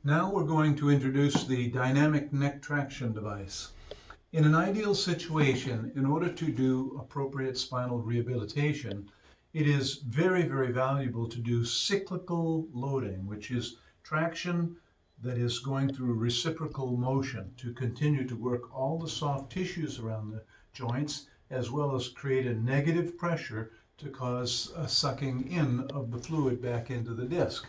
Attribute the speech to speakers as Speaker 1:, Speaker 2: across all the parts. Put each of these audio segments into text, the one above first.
Speaker 1: Now we're going to introduce the dynamic neck traction device. In an ideal situation, in order to do appropriate spinal rehabilitation, it is very, very valuable to do cyclical loading, which is traction that is going through reciprocal motion to continue to work all the soft tissues around the joints, as well as create a negative pressure to cause a sucking in of the fluid back into the disc.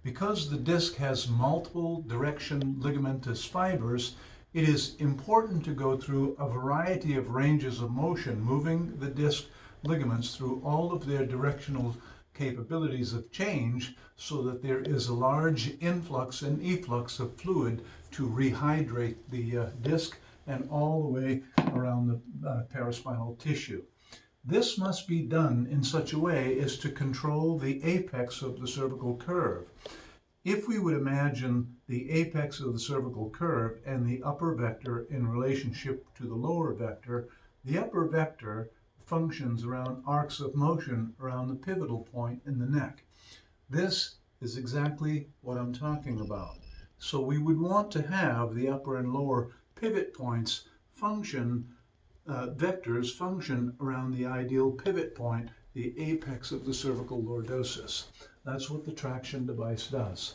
Speaker 1: Because the disc has multiple direction ligamentous fibers, it is important to go through a variety of ranges of motion, moving the disc ligaments through all of their directional capabilities of change so that there is a large influx and efflux of fluid to rehydrate the disc and all the way around the paraspinal tissue. This must be done in such a way as to control the apex of the cervical curve. If we would imagine the apex of the cervical curve and the upper vector in relationship to the lower vector, the upper vector functions around arcs of motion around the pivotal point in the neck. This is exactly what I'm talking about. So we would want to have the upper and lower pivot points vectors function around the ideal pivot point, the apex of the cervical lordosis. That's what the traction device does.